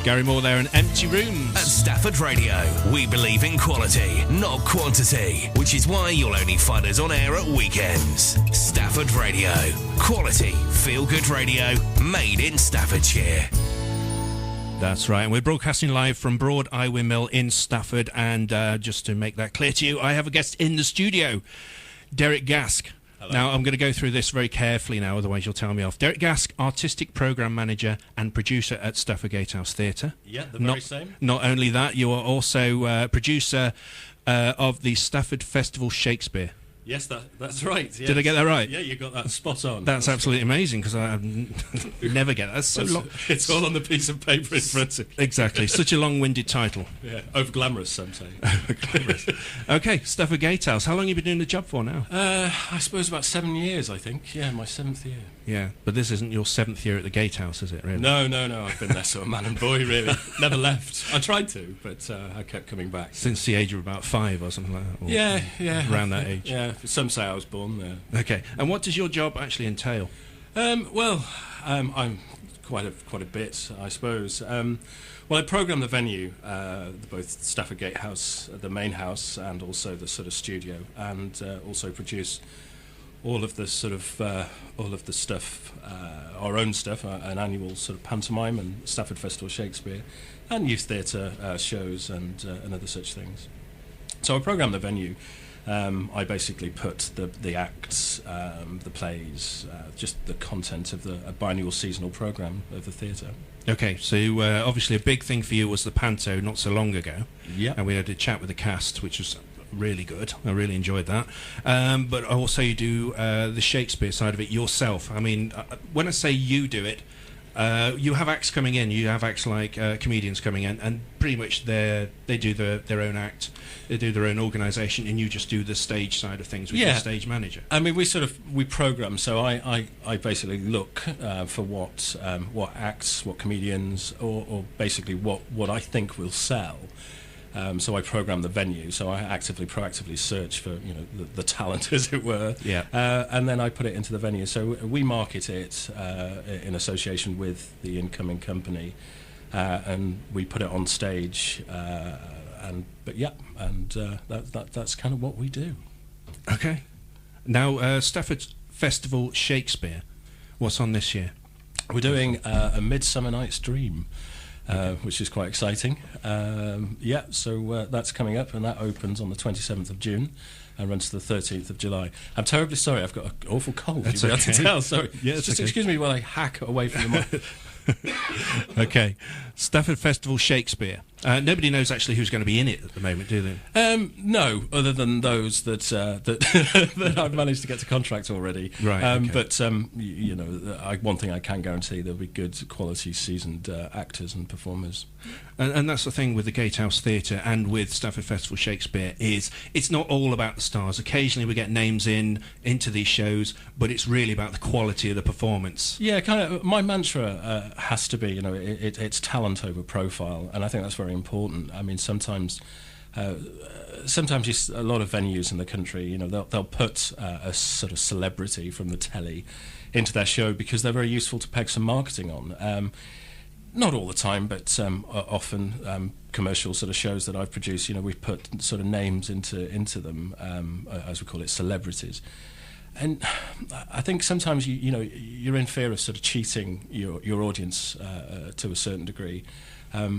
Gary Moore there in Empty Rooms. At Stafford Radio, we believe in quality, not quantity, which is why you'll only find us on air at weekends. Stafford Radio. Quality, feel-good radio, made in Staffordshire. That's right, and we're broadcasting live from Broad Iway Mill in Stafford, and just to make that clear to you, I have a guest in the studio, Derrick Gask. Hello. Now, I'm going to go through this very carefully now, otherwise you'll tell me off. Derrick Gask, Artistic Programme Manager and Producer at Stafford Gatehouse Theatre. Yeah, the very same. Not only that, you are also producer of the Stafford Festival Shakespeare. Yes, that's right. Yes. Did I get that right? Yeah, you got that spot on. That's absolutely amazing, because I never get that. That's so long. It's all on the piece of paper in front of you. Exactly. Such a long-winded title. Yeah, over-glamorous, some say. Over-glamorous. Okay, Stafford Gatehouse. How long have you been doing the job for now? I suppose about 7 years, I think. Yeah, my 7th year. Yeah, but this isn't your 7th year at the Gatehouse, is it, really? No. I've been there sort of man and boy, really. Never left. I tried to, but I kept coming back. Since the age of about 5 or something like that? Or Yeah. Around that age? Yeah, some say I was born there. Okay, and what does your job actually entail? I'm quite a bit, I suppose. Well, I programme the venue, both Stafford Gatehouse, the main house, and also the sort of studio, and also produce all of the stuff, our own stuff, an annual sort of pantomime and Stafford Festival Shakespeare, and youth theatre shows and other such things. So I programme the venue. I basically put the acts, the plays, just the content of the biannual seasonal programme of the theatre. Okay, so obviously a big thing for you was the panto not so long ago. Yeah. And we had a chat with the cast, which was really good. I really enjoyed that. But also you do the Shakespeare side of it yourself. I mean, when I say you do it, you have acts coming in. You have acts like comedians coming in, and pretty much they do their own act, they do their own organisation, and you just do the stage side of things with your stage manager. I mean, we programme. So I basically look for what acts, what comedians, or basically what I think will sell. So I programme the venue. So I proactively search for the talent, as it were. Yeah. And then I put it into the venue. So we market it in association with the incoming company, and we put it on stage. That's kind of what we do. Okay. Now, Stafford Festival Shakespeare. What's on this year? We're doing A Midsummer Night's Dream. Which is quite exciting. So that's coming up, and that opens on the 27th of June and runs to the 13th of July. I'm terribly sorry, I've got an awful cold. That's you'll be okay. able to tell. Sorry. Yeah, Just okay. excuse me while I hack away from the mic. Okay. Stafford Festival Shakespeare. Nobody knows actually who's going to be in it at the moment, do they? No, other than those that I've managed to get to contract already. Right. Okay. But one thing I can guarantee: there'll be good, quality, seasoned actors and performers. And that's the thing with the Gatehouse Theatre and with Stafford Festival Shakespeare is it's not all about the stars. Occasionally we get names into these shows, but it's really about the quality of the performance. Yeah, kind of. My mantra has to be, it's talent over profile, and I think that's very important. I mean, sometimes a lot of venues in the country, they'll put a sort of celebrity from the telly into their show because they're very useful to peg some marketing on. Not all the time, but often commercial sort of shows that I've produced, we've put sort of names into them, as we call it, celebrities. And I think sometimes you're in fear of sort of cheating your audience to a certain degree. The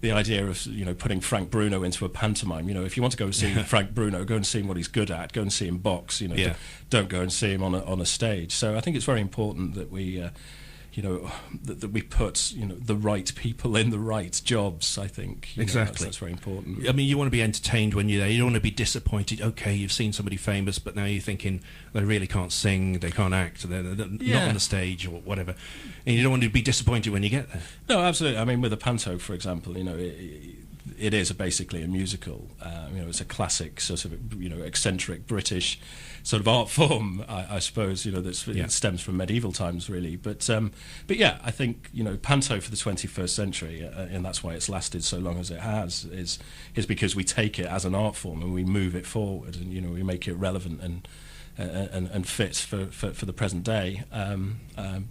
idea of putting Frank Bruno into a pantomime. If you want to go and see Frank Bruno, go and see what he's good at. Go and see him box. Don't go and see him on a stage. So I think it's very important that we. That we put the right people in the right jobs. I think exactly that's very important. I mean, you want to be entertained when you're there. You don't want to be disappointed. Okay, you've seen somebody famous, but now you're thinking they really can't sing, they can't act, they're not on the stage or whatever, and you don't want to be disappointed when you get there. No, absolutely. I mean, with a panto, for example, it is basically a musical. It's a classic sort of eccentric British sort of art form, I suppose. It stems from medieval times, really. But yeah, I think panto for the 21st century, and that's why it's lasted so long as it has, is because we take it as an art form and we move it forward, and we make it relevant and fit for the present day,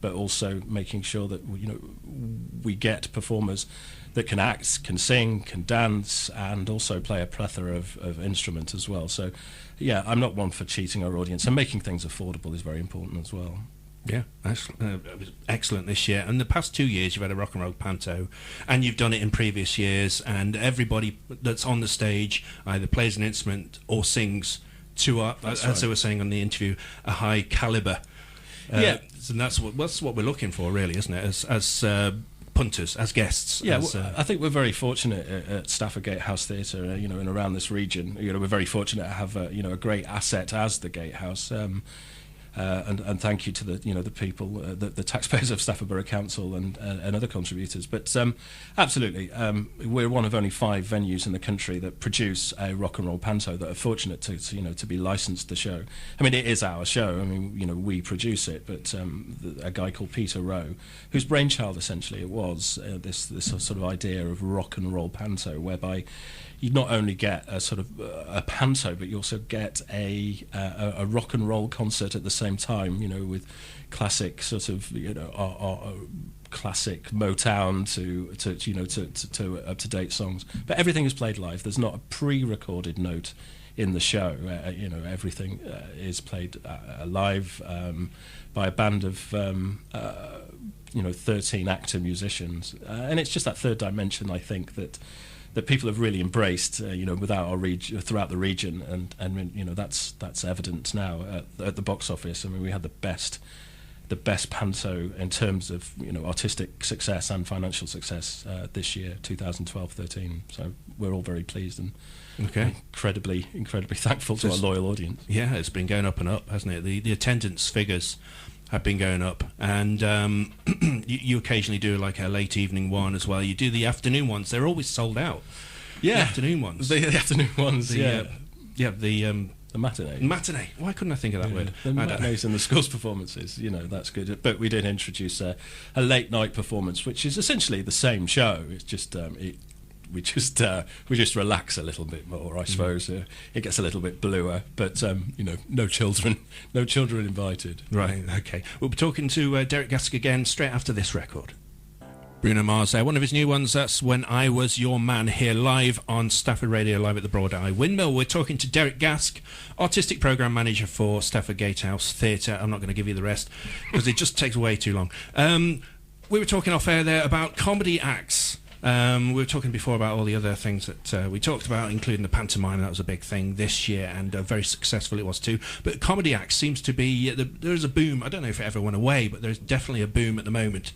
but also making sure that we get performers that can act, can sing, can dance, and also play a plethora of instruments as well. So, yeah, I'm not one for cheating our audience, and making things affordable is very important as well. Yeah, excellent this year. And the past 2 years, you've had a rock and roll panto, and you've done it in previous years, and everybody that's on the stage either plays an instrument or sings to, as I was saying on the interview, a high calibre. And that's what we're looking for, really, isn't it? As punters, as guests. Yeah, I think we're very fortunate at Stafford Gatehouse Theatre, and around this region. We're very fortunate to have a great asset as the Gatehouse. And thank you to the people, the taxpayers of Stafford Borough Council and other contributors. But absolutely, we're one of only 5 venues in the country that produce a rock and roll panto that are fortunate to be licensed the show. I mean, it is our show. I mean, we produce it, but a guy called Peter Rowe, whose brainchild essentially it was this sort of idea of rock and roll panto, whereby you not only get a sort of a panto, but you also get a rock and roll concert at the same time, with classic sort of classic Motown to up to date songs. But everything is played live. There's not a pre-recorded note in the show. Everything is played live by a band of 13 actor musicians, and it's just that third dimension, I think, that people have really embraced, throughout the region, and that's evident now at the box office. I mean, we had the best panto in terms of artistic success and financial success this year, 2012-13. So we're all very pleased and incredibly thankful to our loyal audience. Yeah, it's been going up and up, hasn't it? The attendance figures have been going up, and you occasionally do like a late evening one as well. You do the afternoon ones; they're always sold out. Yeah, the afternoon ones. The afternoon ones. The matinee. Matinee. Why couldn't I think of that word? The matinees and the schools performances. That's good. But we did introduce a late night performance, which is essentially the same show. It's just we just relax a little bit more, I suppose. It gets a little bit bluer, but no children invited. Right. Okay. We'll be talking to Derrick Gask again straight after this record. Bruno Mars there, one of his new ones. That's When I Was Your Man, here live on Stafford Radio, live at the Broad Eye Windmill. We're talking to Derrick Gask, artistic programme manager for Stafford Gatehouse Theatre. I'm not going to give you the rest because it just takes way too long. We were talking off air there about comedy acts. We were talking before about all the other things that we talked about, including the pantomime. That was a big thing this year, and very successful it was too. But comedy acts seems to be there's a boom. I don't know if it ever went away, but there's definitely a boom at the moment.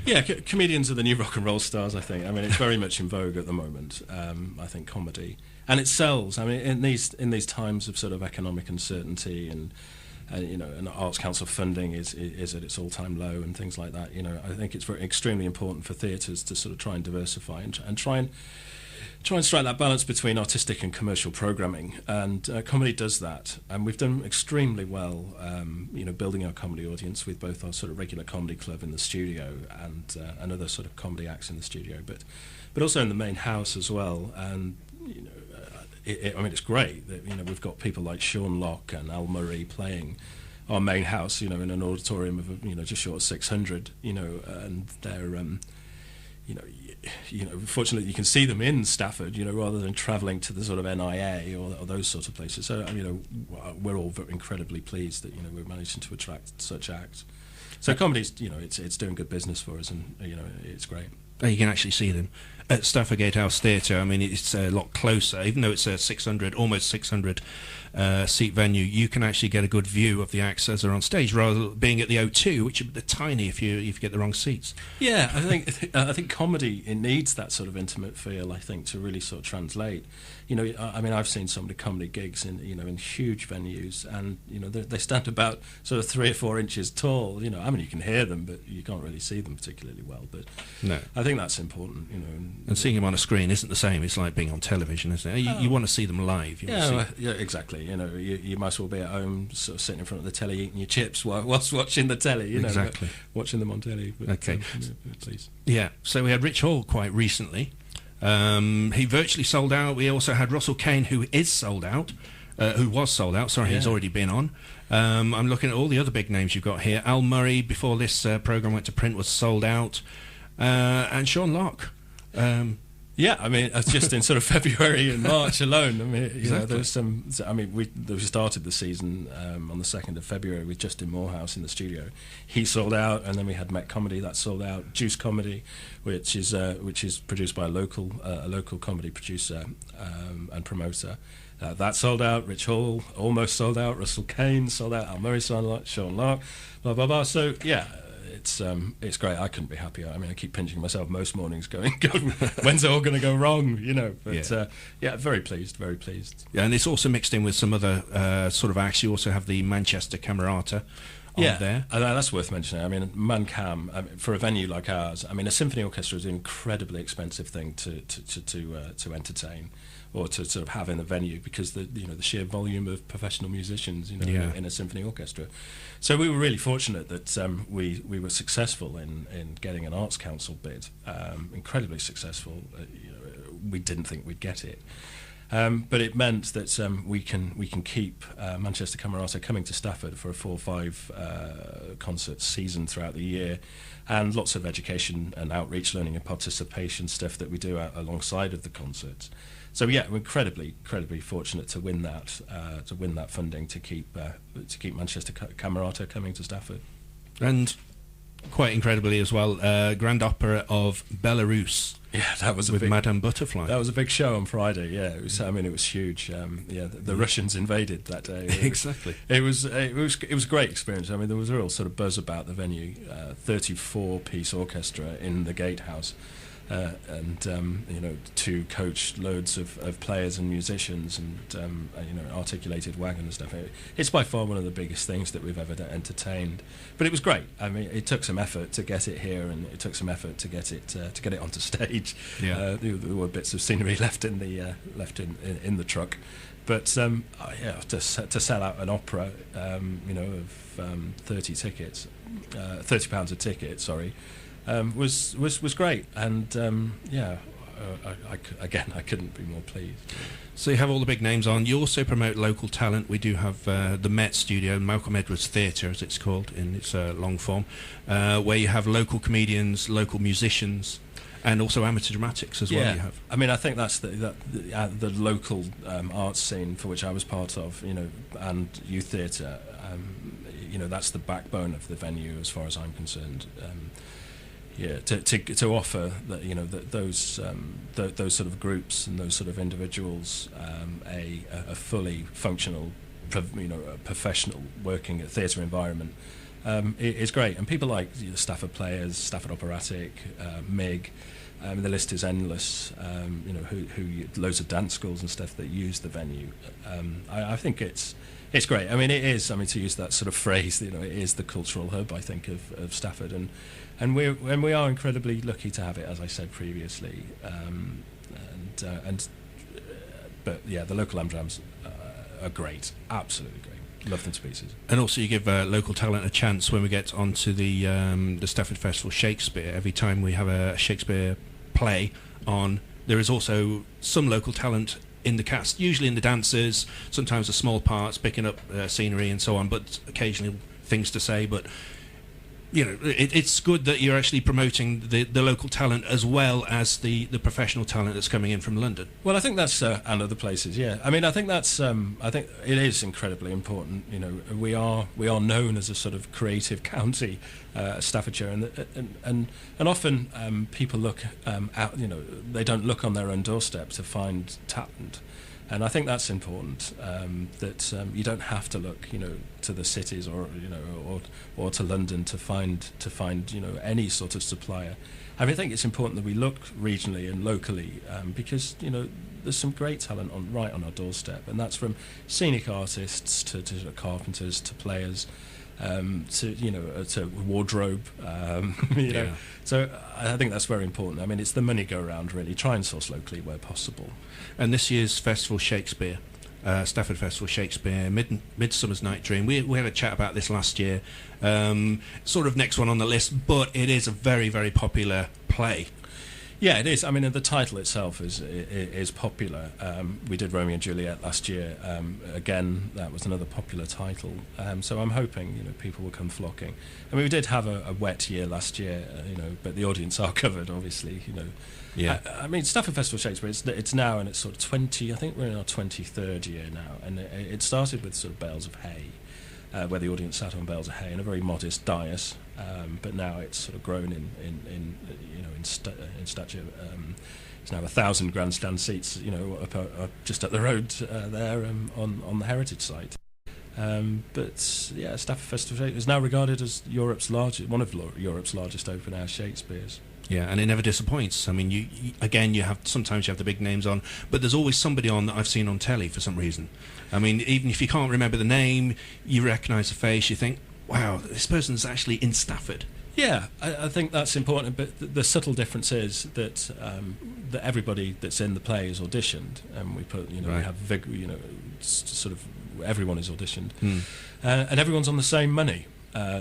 Yeah, comedians are the new rock and roll stars, I think. I mean, it's very much in vogue at the moment. I think comedy, and it sells. I mean, in these times of sort of economic uncertainty and Arts Council funding is at its all-time low and things like that. I think it's extremely important for theatres to sort of try and diversify and try and strike that balance between artistic and commercial programming. And comedy does that, and we've done extremely well. Building our comedy audience with both our sort of regular comedy club in the studio and other sort of comedy acts in the studio, but also in the main house as well. And it's great that we've got people like Sean Locke and Al Murray playing our main house, in an auditorium of just short of 600, and they're fortunately you can see them in Stafford, rather than travelling to the sort of NIA or those sort of places. So we're all incredibly pleased that we're managing to attract such acts. So comedy's it's doing good business for us, and it's great. You can actually see them at Stafford Gatehouse Theatre. I mean, it's a lot closer, even though it's a almost 600 seat venue. You can actually get a good view of the acts as they're on stage, rather than being at the O2, which are tiny if you get the wrong seats. Yeah, I think comedy, it needs that sort of intimate feel, I think, to really sort of translate. I mean, I've seen some of the comedy gigs in huge venues, and they stand about sort of 3 or 4 inches tall. I mean, you can hear them, but you can't really see them particularly well. But no, I think that's important. And seeing them on a screen isn't the same. It's like being on television, isn't it? You want to see them live. Yeah, exactly. You might as well be at home, sort of sitting in front of the telly, eating your chips whilst watching the telly. Exactly. Watching them on telly. But, okay. Please. Yeah. So we had Rich Hall quite recently. He virtually sold out. We also had Russell Kane, who is sold out. who was sold out. Sorry, he's already been on. I'm looking at all the other big names you've got here. Al Murray, before this programme went to print, was sold out. And Sean Locke. Yeah, I mean, just in sort of February and March alone. I mean, exactly. There's some. I mean, we started the season on the 2nd of February with Justin Morehouse in the studio. He sold out, and then we had Met Comedy that sold out. Juice Comedy, which is produced by a local comedy producer and promoter. That sold out. Rich Hall almost sold out. Russell Kane sold out. Al Murray sold out. Sean Locke, blah blah blah. So yeah. It's great. I couldn't be happier. I mean, I keep pinching myself most mornings, going, when's it all going to go wrong? But very pleased, very pleased. Yeah, and it's also mixed in with some other sort of acts. You also have the Manchester Camerata on there. And that's worth mentioning. I mean, ManCam, for a venue like ours, I mean, a symphony orchestra is an incredibly expensive thing to entertain or to sort of have in the venue, because the sheer volume of professional musicians in a symphony orchestra. So we were really fortunate that we were successful in getting an Arts Council bid, incredibly successful. We didn't think we'd get it. But it meant that we can keep Manchester Camerata coming to Stafford for a 4 or 5 concert season throughout the year, and lots of education and outreach, learning and participation stuff that we do alongside of the concerts. So yeah, we're incredibly fortunate to win that funding to keep Manchester Camerata coming to Stafford. And quite incredibly as well, Grand Opera of Belarus. Yeah, that was with Madame Butterfly. That was a big show on Friday. Yeah, it was. I mean, it was huge. The Russians invaded that day. Exactly. It was a great experience. I mean, there was a real sort of buzz about the venue. 34-piece orchestra in the Gatehouse. To coach loads of players and musicians, and articulated wagon and stuff. It's by far one of the biggest things that we've ever entertained. But it was great. I mean, it took some effort to get it here, and it took some effort to get it onto stage. Yeah. There were bits of scenery left in the truck, but to sell out an opera, of 30 tickets, £30 a ticket. Sorry. Was great, and I couldn't be more pleased. So you have all the big names on. You also promote local talent. We do have the Met Studio, Malcolm Edwards Theatre, as it's called in its long form, where you have local comedians, local musicians, and also amateur dramatics as well. You have. I mean, I think that's the local arts scene for which I was part of, and youth theatre. That's the backbone of the venue as far as I'm concerned. To offer that, those sort of groups and those sort of individuals a fully functional, professional working theatre environment is great. And people like Stafford Players, Stafford Operatic, MIG, the list is endless. Who loads of dance schools and stuff that use the venue. I think it's great. I mean, it is. I mean, to use that sort of phrase, it is the cultural hub, I think, of Stafford, and we are incredibly lucky to have it, as I said previously. But the local Amdrams are great, absolutely great. Love them to pieces. And also, you give local talent a chance when we get onto the Stafford Festival Shakespeare. Every time we have a Shakespeare play on, there is also some local talent in the cast, usually in the dancers, sometimes the small parts, picking up scenery and so on, but occasionally things to say. But it's good that you're actually promoting the local talent as well as the professional talent that's coming in from London. Well, I think that's and other places. Yeah, I mean, I think that's I think it is incredibly important. We are known as a sort of creative county, Staffordshire, and often people look out. They don't look on their own doorstep to find talent. And I think that's important, that you don't have to look, to the cities or to London to find any sort of supplier. I mean, I think it's important that we look regionally and locally, because there's some great talent right on our doorstep, and that's from scenic artists to carpenters to players. To wardrobe, So I think that's very important. I mean, it's the money go around, really. Try and source locally where possible. And this year's Festival Shakespeare, Stafford Festival Shakespeare, Midsummer's Night Dream. We had a chat about this last year. Sort of next one on the list, but it is a very, very popular play. Yeah, it is. I mean, the title itself is popular. We did Romeo and Juliet last year. Again, that was another popular title. So I'm hoping people will come flocking. I mean, we did have a wet year last year, but the audience are covered, obviously. Yeah. I mean, Stafford Festival Shakespeare. It's now in its sort of 20. I think we're in our 23rd year now, and it started with sort of bales of hay. Where the audience sat on bales of hay in a very modest dais, but now it's sort of grown in stature. It's now 1,000 grandstand seats, up just up the road there on the heritage site. But yeah, Stafford Festival is now regarded as one of Europe's largest open air Shakespeares. Yeah, and it never disappoints. I mean, you sometimes you have the big names on, but there's always somebody on that I've seen on telly for some reason. I mean, even if you can't remember the name, you recognise the face. You think, wow, this person's actually in Stafford. Yeah, I think that's important. But the subtle difference is that that everybody that's in the play is auditioned, and we put, we have sort of everyone is auditioned, and everyone's on the same money.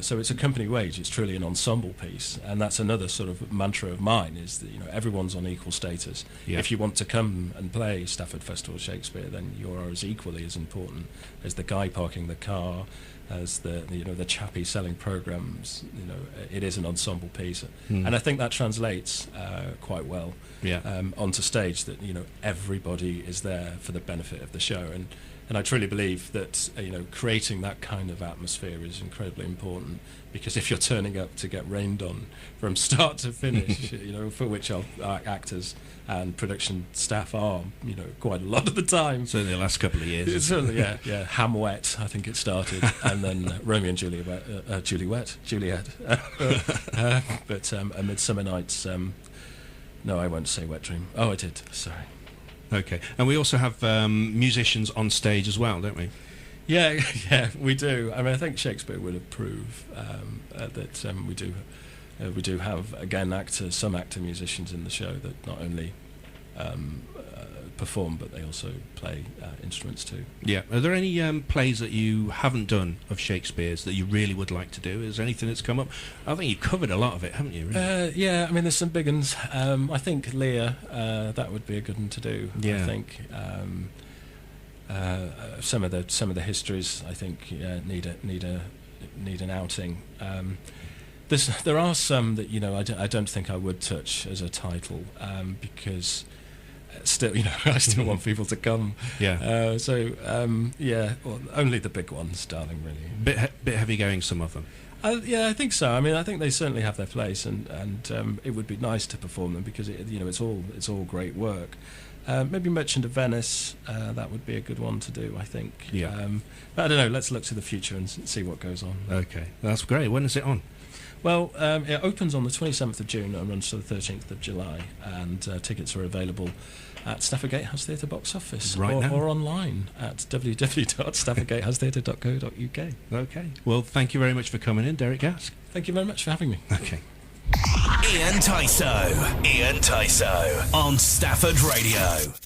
So it's a company wage. It's truly an ensemble piece, and that's another sort of mantra of mine: is that everyone's on equal status. Yeah. If you want to come and play Stafford Festival Shakespeare, then you are as equally as important as the guy parking the car, as the chappie selling programs. It is an ensemble piece, and I think that translates quite well onto stage. That everybody is there for the benefit of the show, and I truly believe that creating that kind of atmosphere is incredibly important, because if you're turning up to get rained on from start to finish, for which our actors and production staff are, quite a lot of the time. Certainly the last couple of years. Certainly, yeah. Hamlet, I think it started, and then Romeo and Juliet. But A Midsummer Night's. No, I won't say Wet Dream. Oh, I did. Sorry. Okay, and we also have musicians on stage as well, don't we? Yeah, we do. I mean, I think Shakespeare would approve that we do have, again, some actor musicians in the show that not only perform, but they also play instruments too. Yeah. Are there any plays that you haven't done of Shakespeare's that you really would like to do? Is there anything that's come up? I think you've covered a lot of it, haven't you? Really? Yeah, I mean, there's some big ones. I think Lear, that would be a good one to do. Yeah. I think some of the histories, I think, need an outing. There are some that I don't think I would touch as a title, because still, I still want people to come. Yeah. Well, only the big ones, darling. Really. Bit heavy going, some of them. Yeah, I think so. I mean, I think they certainly have their place, and it would be nice to perform them, because it's all great work. Maybe Merchant of Venice, that would be a good one to do, I think. Yeah. But I don't know. Let's look to the future and see what goes on. Okay, that's great. When is it on? Well, it opens on the 27th of June and runs to the 13th of July, and tickets are available at Stafford Gatehouse Theatre box office, or online at www.staffordgatehousetheatre.co.uk. Okay. Well, thank you very much for coming in, Derrick Gask. Thank you very much for having me. Okay. Ian Tyso on Stafford Radio.